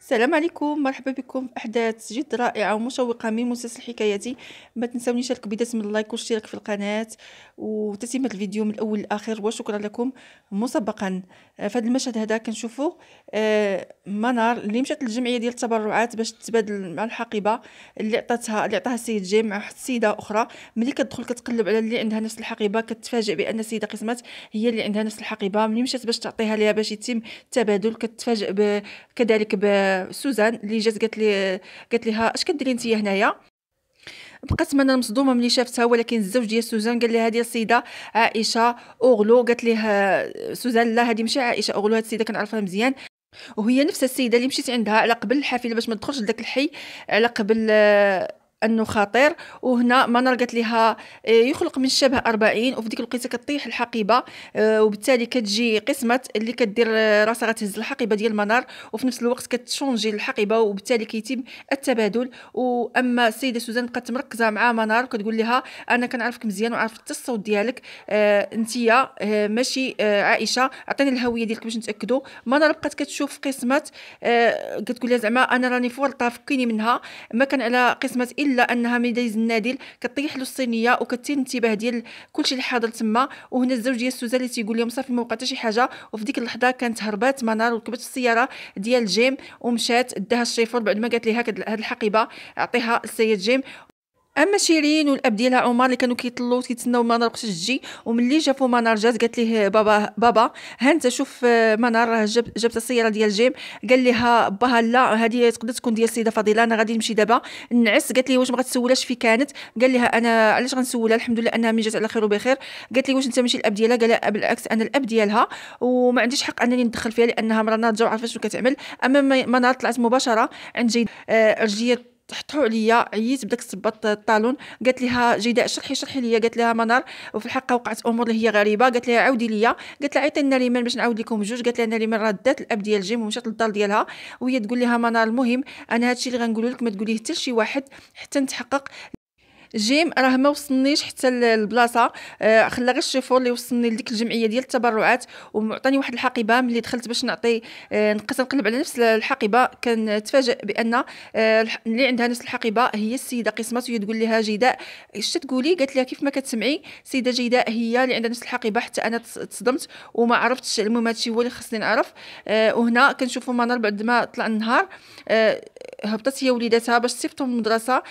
السلام عليكم، مرحبا بكم في احداث جد رائعه ومشوقه من مسلسل حكاياتي. ما تنسونيش الكبيدات من اللايك والاشتراك في القناه وتتمه الفيديو من الاول للاخر، وشكرا لكم مسبقا. في هذا المشهد هذا كنشوفوا منار اللي مشات للجمعيه ديال التبرعات باش تتبادل مع الحقيبه اللي عطاها السيد جيم مع واحد السيده اخرى. ملي كتدخل كتقلب على اللي عندها نفس الحقيبه كتفاجئ بان السيده قسمت هي اللي عندها نفس الحقيبه. ملي مشات باش تعطيها ليها باش يتم التبادل كتفاجئ كذلك بسوزان اللي جات قالت لها اش كديري نتيا هنايا. بقات انا مصدومه ملي شافتها، ولكن الزوج ديال سوزان قال لها هذه السيده عائشه اوغلو. قالت ليه سوزان لا هذه ماشي عائشه اوغلو، هذه السيده كنعرفها مزيان وهي نفس السيده اللي مشيت عندها على قبل الحافله باش ما تدخلش لذاك الحي على قبل انه خطير. وهنا منار قالت لها يخلق من الشبه 40، وفي ديك الوقيته كطيح الحقيبه وبالتالي كتجي قسمت اللي كدير راسها غتهز الحقيبه ديال منار وفي نفس الوقت كتشونجي الحقيبه وبالتالي كيتم التبادل. واما السيده سوزان بقات مركزه مع منار وكتقول لها انا كنعرفك مزيان وعرفت حتى الصوت ديالك، انتيا ماشي عائشه، عطيني الهويه ديالك باش نتاكدوا. منار بقات كتشوف قسمت كتقول لها زعما انا راني فورطه فكيني منها. ما كان على قسمت الا انها ملي دايز النادل كطيح له الصينيه وكتثير الانتباه ديال كلشي اللي حاضر تما. وهنا الزوج ديال سوزان اللي تيقول لهم صافي ما وقع حتى شي حاجه. وفي ديك اللحظه كانت هربات منار وركبت السياره ديال جيم ومشات داها الشيفور بعد ما قالت لها هاد الحقيبه عطيها السيد جيم. اما شيرين والاب ديالها عمر اللي كانوا كيطلوا كيتسناو منار باش تجي، وملي شافوا منار جات قالت ليه بابا ها انت شوف منار راه جابت السياره ديال جيم. قال لها باها لا هذه تقدر تكون ديال السيده فضيله، انا غادي نمشي دابا نعس. قالت لي واش ما غتسولهاش في كانت؟ قال لها انا علاش غنسولها، الحمد لله انها من جات على خير وبخير. قالت لي واش انت ماشي الاب ديالها؟ قال لها بالعكس انا الاب ديالها وما عنديش حق انني ندخل فيها لانها مرا ناضجه وعارفه شنو كتعمل. اما منار طلعت مباشره عند جيد رجليه تحطوا عليا، عييت بداك الصباط الطالون. قالت لها جيداء شرحي ليا. قالت لها منار وفي الحق وقعت امور اللي هي غريبه. قالت لها عاودي ليا. قالت لها عيطي لنا ريمان باش نعاود لكم بجوج. قالت لها ريمان راه دات الاب ديال جيم ومشات للدار ديالها وهي تقول لها منار المهم انا هادشي اللي غنقوله لك ما تقوليه حتى لشي واحد حتى نتحقق. جيم راه ما وصلنيش حتى البلاصه، خلى غير الشيفور اللي وصلني لديك الجمعيه ديال التبرعات ومعطاني واحد الحقيبه. ملي دخلت باش نعطي نقص نقلب على نفس الحقيبه كنتفاجئ بان اللي عندها نفس الحقيبه هي السيده قسمت. وهي تقول لها جيداء اش تقولي؟ قالت لها كيف ما كتسمعي سيده جيداء هي اللي عندها نفس الحقيبه. حتى انا تصدمت وما عرفتش. المهم هادشي هو اللي خصني نعرف. وهنا كنشوفوا منار بعد ما طلع النهار هبطت هي وليداتها باش تصيفطهم للمدرسه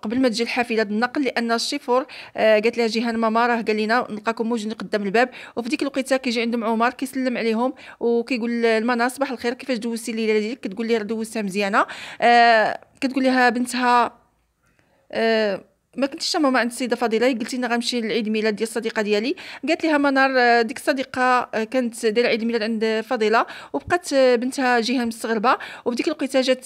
قبل ما تجي الحافله النقل، لان الشيفور قالت لها جيهان ماما راه قال لنا نلقاكم موجودين قدام الباب. وفي ديك الوقيته كيجي عندهم عمر كيسلم عليهم وكيقول لمنى صباح الخير كيفاش دوزتي الليله ديالك؟ كتقول لي راه دوزتها مزيانه. كتقول لها بنتها ما كنتيش ماما عند السيده فضيله قلتي لنا غنمشي لعيد ميلاد ديال الصديقه ديالي. قالت لها منار ديك الصديقه كانت دايره عيد ميلاد عند فضيله وبقات بنتها جيهان مستغربه. وفي ديك الوقيته جات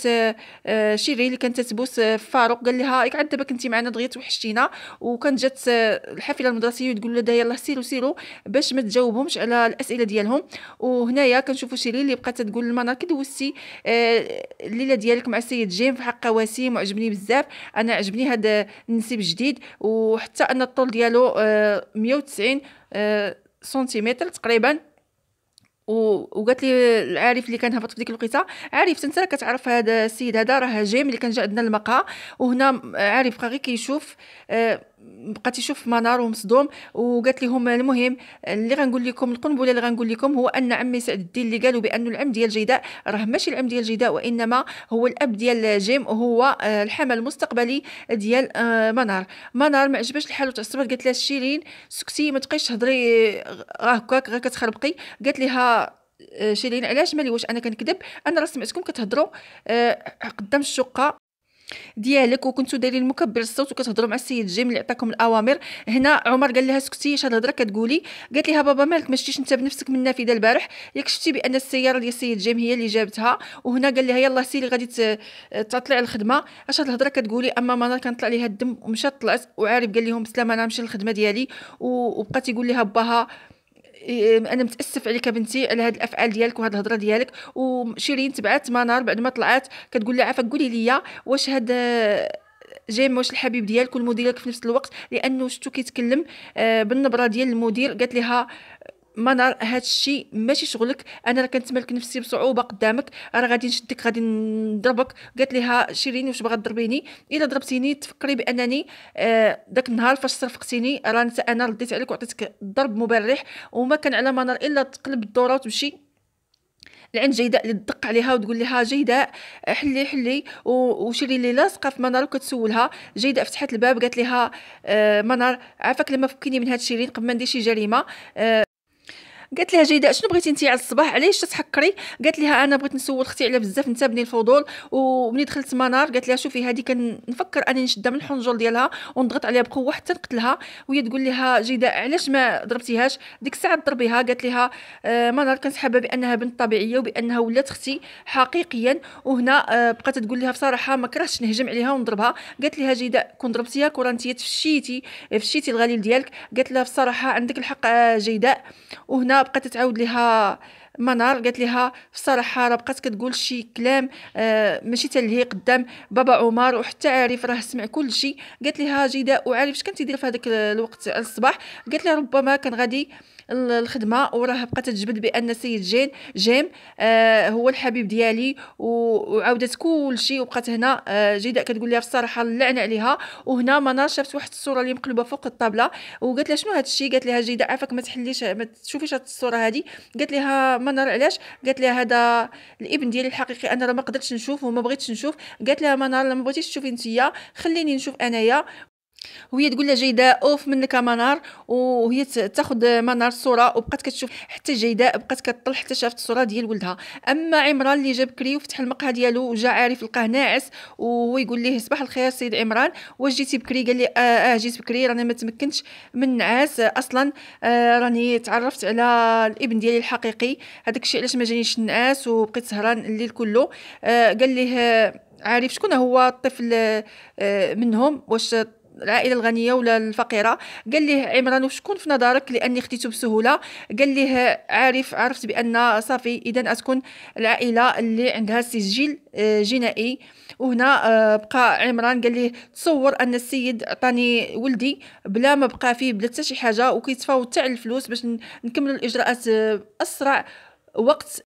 شيرين اللي كانت تبوس فاروق. قال لها ياك عاد دابا كنتي معنا دغيا توحشتينا. وكانت جات الحافله المدرسيه وتقول لها يلاه سيروا باش ما تجاوبهمش على الاسئله ديالهم. وهنايا كنشوفوا شيرين اللي بقات تقول لمنار كي دوزتي الليله ديالك مع السيد جيم في حقه وسيم وعجبني بزاف. انا عجبني هذا النسيب جديد وحتى ان الطول ديالو 190 سنتيمتر تقريبا. وقالت لي العارف اللي كان هبط في ديك الوقيته عارف انت كتعرف هذا السيد هذا راه جيم اللي كان جا عندنا المقهى. وهنا عارف بقى غير كيشوف بقى تيشوف منار ومصدوم. وقالت لهم المهم اللي غنقول لكم القنبله اللي غنقول لكم هو ان عمي سعد الدين اللي قالوا بانه العم ديال جيداء راه ماشي العم ديال جيداء وانما هو الاب ديال جيم وهو الحمل المستقبلي ديال منار ما عجباش الحال وتعصبت. قالت لها شيرين سكتي ما تبقيش تهضري هكاك غير كتخربقي. قالت لها شيرين علاش مالي واش انا كنكذب؟ انا راه سمعتكم كتهضروا قدام الشقه ديالك وكنتو دايرين مكبر الصوت وكتهضروا مع السيد جيم اللي عطاكم الاوامر. هنا عمر قال لها سكتي اش هاد الهضره كتقولي؟ قالت لها بابا مالك ما شتيش انت بنفسك من النافذه البارح ياك شفتي بان السياره ديال السيد جيم هي اللي جابتها؟ وهنا قال لها يلاه سيري غادي تعطلي على الخدمه اش هاد الهضره كتقولي؟ اما منار كان طلع ليها الدم ومشات طلعت وعارف قال لهم بسلامه انا نمشي للخدمه ديالي. وبقات يقول لها باها انا متاسف عليك بنتي على هاد الافعال ديالك وهاد الهضره ديالك. وشيرين تبعت منار بعد ما طلعت كتقول لها عافاك قولي لي واش هاد جيم واش الحبيب ديالك والمدير ديالك في نفس الوقت؟ لانه شفتو كيتكلم بالنبره ديال المدير. قالت لها منار هاد الشيء ماشي شغلك، انا راه كنتملك نفسي بصعوبه قدامك، راه غادي نشدك غادي نضربك. قالت لها شيرين واش باغا تضربيني؟ الا ضربتيني تفكري بانني داك النهار فاش صرفقتيني راه انا رديت عليك وعطيتك ضرب مبرح. وما كان على منار الا تقلب الدوره وتمشي لعند جيداء اللي تدق عليها وتقول لها جيداء حلي حلي وشيري اللي لاصقه في منار وكتسولها. جيداء فتحت الباب قالت لها منار عافاك لما فكيني من هاد شيرين قبل ما ندير شي جريمه. قالت لها جيداء شنو بغيتي انت على الصباح علاش تتحكري؟ قالت لها انا بغيت نسول اختي على بزاف انت بني الفضول. ومني دخلت منار قالت لها شوفي هذه كنفكر انني نشدها من الحنجر ديالها ونضغط عليها بقوه حتى نقتلها. وهي تقول لها جيداء علاش ما ضربتيهاش ديك الساعه تضربيها؟ قالت لها منار كانت حابه بانها بنت طبيعيه وبانها ولات اختي حقيقيا. وهنا بقات تقول لها بصراحه ما كرهتش نهجم عليها ونضربها. قالت لها جيداء كون ضربتيها كون انت فشيتي الغليل ديالك. قالت لها بصراحه عندك الحق جيداء. وهنا بقات تعاود لها منار قالت لها بصراحه راه بقات كتقول شي كلام ماشي تلهي قدام بابا عمر وحتى عارف راه سمع كل شيء. قالت لها جيداء وعارف اش كنتي دير في هذاك الوقت الصباح؟ قالت لها ربما كان غادي الخدمه وراه بقات تجبد بان السيد جيم هو الحبيب ديالي وعاودت كل شيء. وبقات هنا جيداء كتقول لها بصراحه اللعنه عليها. وهنا منار شافت واحد الصوره اللي مقلوبه فوق الطابله وقالت لها شنو هذا الشيء؟ قالت لها جيداء عافاك ما تحليش ما تشوفيش هذه الصوره هذه. قالت لها منار علاش؟ قالت لها هذا الابن ديالي الحقيقي انا راه ما قدرتش نشوف وما بغيتش نشوف. قالت لها منار لما بغيتيش تشوفي نتيا خليني نشوف انايا. وهي تقول لها جيداء اوف منك منار. وهي تاخذ منار الصوره وبقات كتشوف حتى جيداء بقات كتطل حتى شافت الصوره ديال ولدها. اما عمران اللي جا بكري وفتح المقهى ديالو وجا عارف لقاه ناعس وهو يقول ليه صباح الخير سيد عمران واش جيتي بكري؟ قال لي جيت بكري راني ما تمكنتش من النعاس اصلا راني تعرفت على الابن ديالي الحقيقي هذاك الشيء علاش ما جانيش النعاس وبقيت سهران الليل كله. قال ليه عارف شكون هو الطفل منهم واش العائله الغنيه ولا الفقيره؟ قال ليه عمران وشكون في نظرك لاني خديته بسهوله؟ قال ليه عرفت بان صافي اذا تكون العائله اللي عندها سجل جنائي. وهنا بقى عمران قال ليه تصور ان السيد عطاني ولدي بلا ما بقى فيه بلا حتى شي حاجه وكيتفاوض تاع الفلوس باش نكملوا الاجراءات اسرع وقت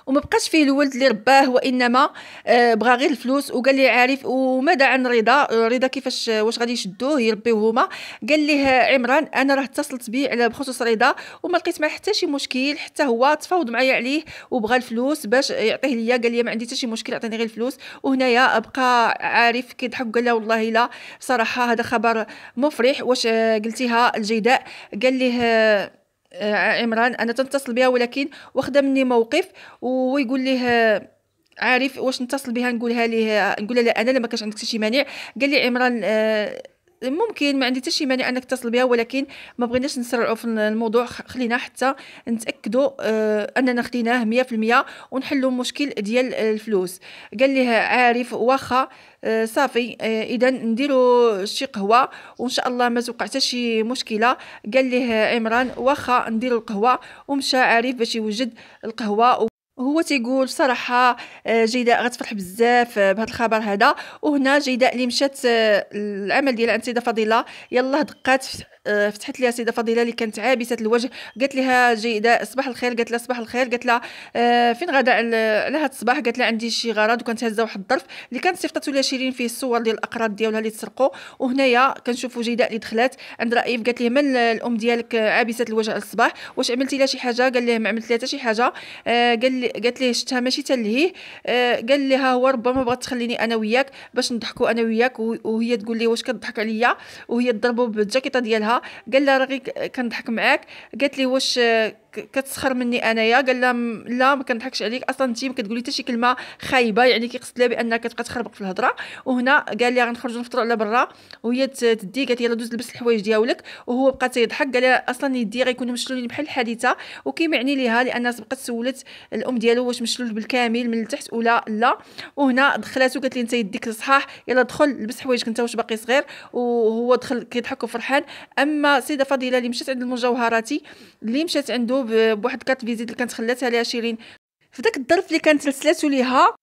وما بقاش فيه الولد اللي رباه وانما بغى غير الفلوس. وقال لي عارف وماذا عن رضا كيفاش واش غادي يشدوه يربيوه هما؟ قال ليه عمران انا راه اتصلت به على بخصوص رضا وما لقيت معاه حتى شي مشكل حتى هو تفاوض معايا عليه وبغى الفلوس باش يعطيه ليا. قال لي ما عندي حتى شي مشكل عطيني غير الفلوس. وهنايا بقى عارف كيضحك قال له والله لا صراحه هذا خبر مفرح واش قلتيها الجيداء؟ قال ليه عمران انا تنتصل بها ولكن واخده مني موقف. ويقول ليه عارف واش نتصل بها نقولها ليه نقول لها انا ما كانش عندك شي مانع؟ قال لي عمران ممكن ما عندي حتى شي مانع انك تتصل بها ولكن ما بغيناش نسرعوا في الموضوع خلينا حتى نتاكدوا اننا خديناه 100% ونحلوا المشكل ديال الفلوس. قال لي عارف واخا صافي اذا نديروا شي قهوه وان شاء الله ما توقع حتى شي مشكله. قال لي عمران واخا نديروا القهوه ومشى عارف باش يوجد القهوه. هو تيقول صراحه جيداء غتفرح بزاف بهذا الخبر هذا. وهنا جيداء اللي مشات العمل ديالها عند سيده فضيله يلاه دقات فتحت لها سيده فضيله اللي كانت عابسه الوجه. قالت لها جيداء صباح الخير. قالت لها صباح الخير. قالت لها فين غادا على هذا الصباح؟ قالت لها عندي شي غرض وكانت هازه واحد الظرف اللي كانت صيفطته لها شيرين فيه الصور ديال الاقراض ديالها اللي تسرقوا. وهنايا كنشوفوا جيداء اللي دخلت عند رئيف. قالت ليه من الام ديالك عابسه الوجه على الصباح واش عملتي لها شي حاجه؟ قال ليه ما عملت لها حتى شي حاجه. قالت ليه شفتها ماشي تلهيه. قال لها هو ربما بغات تخليني انا وياك باش نضحكوا انا وياك. وهي تقول ليه واش كتضحك عليا وهي تضربوا بالجاكيطه ديالها. قال لها راه كنضحك معاك. قالت لي واش كتسخر مني انايا؟ قال لها لا ما كنضحكش عليك اصلا انت ما كتقولي حتى شي كلمه خايبه يعني كيقصد لها بانك كتبقى تخربق في الهضره. وهنا قال لها غنخرجوا نفطروا على برا وهي تدي قالت يلا دوز لبس الحوايج ديالك. وهو بقى تيضحك قال لها اصلا يدي غيكونوا مشلولين بحال الحادثه وكيمعني ليها لان بقات سولت الام ديالو واش مشلول بالكامل من التحت ولا لا. وهنا دخلاتو قالت لي انت يديك صحاح يلا دخل لبس حوايجك انت واش باقي صغير. وهو دخل كيضحك وفرحان. اما سيده فضيله اللي مشات عند المجوهراتي اللي مشات عنده بواحد كارت فيزيت اللي كانت خلاتها ليها شيرين في داك الظرف اللي كانت رسلاتو ليها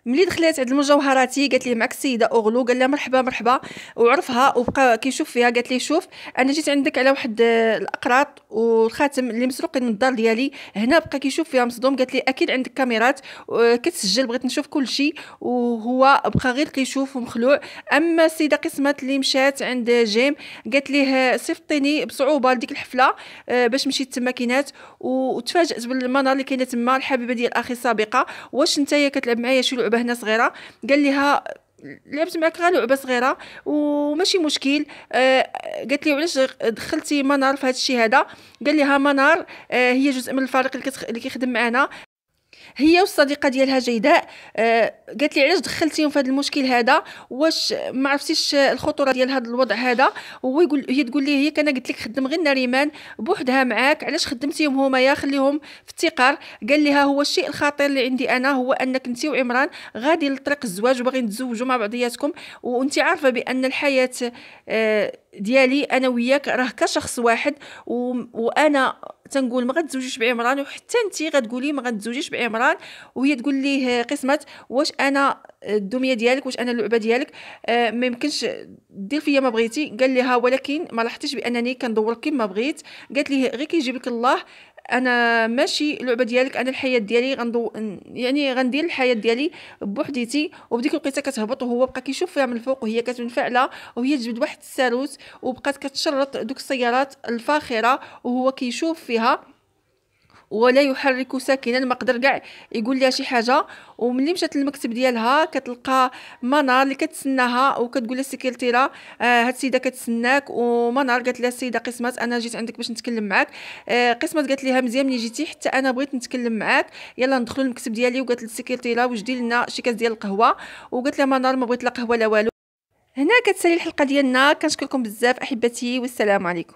ملي دخلات عند المجوهراتي قالت ليه معك السيده اغلو، قال لها مرحبا مرحبا وعرفها وبقى كيشوف فيها. قالت ليه شوف انا جيت عندك على واحد الاقراط والخاتم اللي مسروقين من الدار ديالي هنا. بقى كيشوف فيها مصدوم. قالت ليه اكيد عندك كاميرات كتسجل، بغيت نشوف كل شيء. وهو بقى غير كيشوف ومخلوع. اما السيده قسمت اللي مشات عند جيم قالت ليه صيفطيني بصعوبه لديك الحفله باش مشيت تما كينات، وتفاجات بالمنظر اللي كاينه تما. الحبيبه ديال اخي السابقه، واش نتايا كتلعب معايا شي لعبه هنا صغيره؟ قال لها لعبت معك غير لعبه صغيره وماشي مشكل. قالت لي علاش دخلتي منار في هذا الشيء هذا؟ قال لها منار هي جزء من الفريق اللي كيخدم معنا، هي والصديقه ديالها جيداء. قالت لي علاش دخلتيهم في هذا المشكل هذا؟ واش ما عرفتيش الخطوره ديال هذا الوضع هذا؟ هي تقول لي هي كان قلت لك خدم غير نريمان بوحدها معاك، علاش خدمتيهم هما؟ يا خليهم في التقار. قال لها هو الشيء الخطير اللي عندي انا هو انك انت وعمران غادي لطريق الزواج وباغيين تزوجوا مع بعضياتكم، وانت عارفه بان الحياه ديالي انا وياك راه كشخص واحد، وانا تنقول ما غتزوجيش بعمران، وحتى انت غتقولي ما غتزوجيش بعمران. وهي تقول ليه قسمت واش انا الدميه ديالك، واش انا اللعبه ديالك؟ ما يمكنش دير فيا ما بغيتي. قال لها ولكن ما لاحظتيش بانني كندور كما بغيت؟ قالت ليه غير كيجيب لك الله، انا ماشي لعبه ديالك، انا الحياه ديالي يعني غندير الحياه ديالي بوحديتي. وبديك الوقيته كتهبط وهو بقى كيشوف فيها من الفوق وهي كتنفعله، وهي تجبد واحد الساروت وبقات كتشرط دوك السيارات الفاخره وهو كيشوف فيها ولا يحرك ساكنا. ما قدر كاع يقول لها شي حاجه. وملي مشات للمكتب ديالها كتلقى منار اللي كتسناها وكتقول لها السكرتيره هاد السيده كتسناك. ومنار قالت لها السيده قسمت انا جيت عندك باش نتكلم معاك. قسمت قالت لها مزيان ملي جيتي، حتى انا بغيت نتكلم معاك، يلا ندخلوا للمكتب ديالي. وقالت للسكرتيره وجدي لنا شي كاس ديال القهوه. وقالت لها منار ما بغيت لا قهوه لا والو. هنا كتسالي الحلقه ديالنا. كنشكركم بزاف احبتي والسلام عليكم.